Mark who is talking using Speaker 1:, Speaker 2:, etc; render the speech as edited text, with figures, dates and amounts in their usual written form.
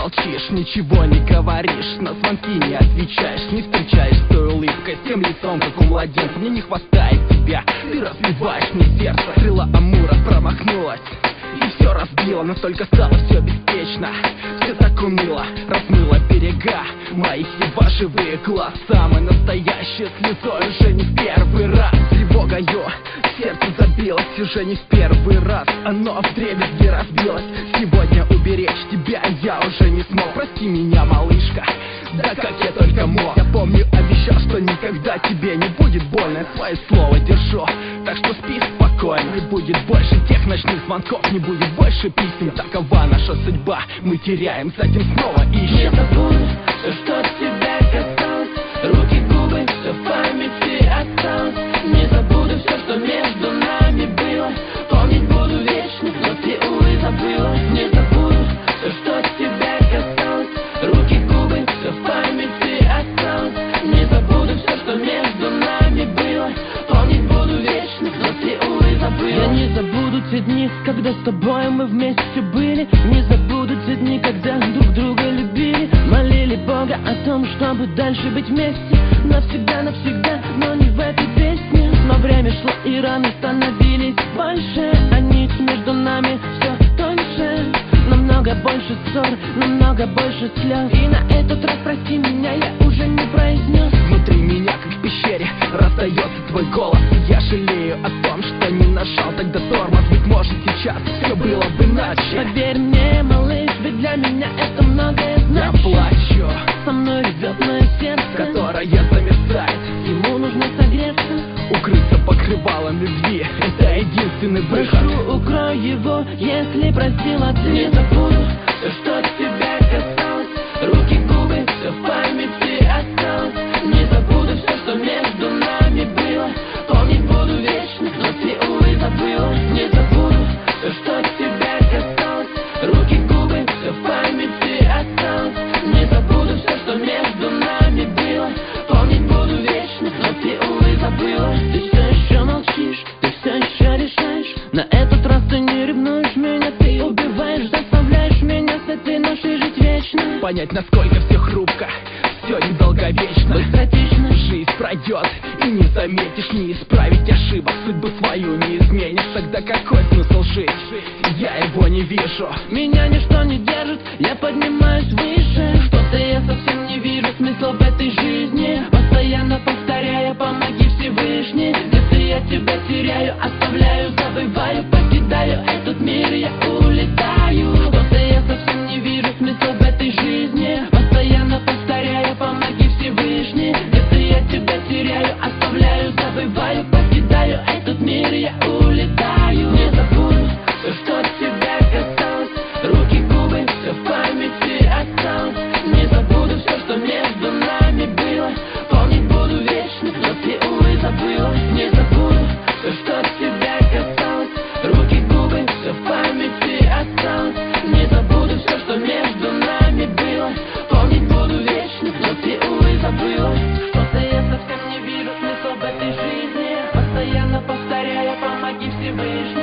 Speaker 1: молчишь, ничего не говоришь, на звонки не отвечаешь, не встречаешь с той улыбкой, с тем лицом, как у младенца. Мне не хватает тебя, ты разбиваешь мне сердце. Крыло Амура промахнулась и все разбило, настолько стало все беспечно. Все так уныло, размыло берега моих едва живых глаз. Самое настоящее слезой уже не в первый раз. Тревогою сердце забилось уже не в первый раз. Оно вдребезги разбилось. Сегодня уберечь тебя я уже не смог. Прости меня, малышка, да как я только мог. Я помню, обещал, что никогда тебе не будет больно. Свое слово держу, так что спи спокойно. Не будет больше тех ночных звонков, не будет больше писем. Такова наша судьба, мы теряем, затем снова ищем.
Speaker 2: Не забудь все, что тебя касалось, руки, губы, все в памяти осталось. Не забуду все, что между нами было, помнить буду вечно, но ты, увы, забыла. Не забуду все, что тебя касалось, руки, губы, все в памяти осталось. Не забуду все, что между нами было, помнить буду вечно, но ты, увы, забыла.
Speaker 3: Я не забуду те дни, когда с тобой мы вместе были. Не забуду те дни, когда друг друга любили. Молили Бога о том, чтобы дальше быть вместе. Навсегда, навсегда, но не в этой песне. Но время шло и раны становились больше, а нить между нами все тоньше. Намного больше ссор, намного больше слез. И на этот раз прости меня, я уже не произнес.
Speaker 1: Внутри меня, как в пещере, раздается твой голос. Я жалею о том, что не нажал тогда тормоз. Быть может, сейчас все было бы иначе.
Speaker 3: Поверь мне, малыш, ведь для меня это многое
Speaker 1: Я
Speaker 3: значит.
Speaker 1: плачу,
Speaker 3: Со мной ревет мое сердце,
Speaker 1: которое замерзает.
Speaker 3: ему нужно согреться.
Speaker 1: Укрыться покрывалом любви, это единственный выход.
Speaker 3: Прошу, укрой его, если простила ты.
Speaker 2: Не забуду все, что тебя касалось, руки, губы, все в памяти осталось. Не забуду все, что между нами было, помнить буду вечно, но ты, увы, забыла. Не забуду все, что тебя касалось, руки, губы, все в памяти осталось. Не забуду все, что между нами было, помнить буду вечно, но ты, увы, забыла.
Speaker 3: Ты все еще молчишь, ты все еще решаешь. На этот раз ты не ревнуешь меня, ты убиваешь, заставляешь меня с этой ношей жить вечно.
Speaker 1: Понять, насколько все хрупко, все недолговечно.
Speaker 3: Быстротечно
Speaker 1: Жизнь пройдет, и не заметишь, не исправить ошибок. Судьбу свою не изменишь, тогда какой смысл жить? Я его не вижу.
Speaker 3: меня ничто не держит, я поднимаюсь выше. Что-то я совсем не вижу смысла в этой жизни. Постоянно повторяю, помоги Всевышний. Где-то я тебя теряю, оставляю, забываю, покидаю этот мир, я улетаю. Что-то я совсем не вижу смысла в этой жизни. Постоянно повторяю, помоги Всевышний. Где-то я тебя теряю, оставляю, забываю, покидаю этот мир, я улетаю.
Speaker 2: Не забуду все, что тебя касалось, руки, губы, все в памяти осталось. Не забуду все, что между нами было, помнить буду вечно, но ты, увы, забыла. Не забуду все, что тебя касалось, руки, губы, все в памяти осталось. Не забуду все, что между нами было, помнить буду вечно, но ты, увы, забыла.
Speaker 3: Что-то я совсем не вижу смысла в этой жизни. Постоянно повторяю, помоги Всевышний.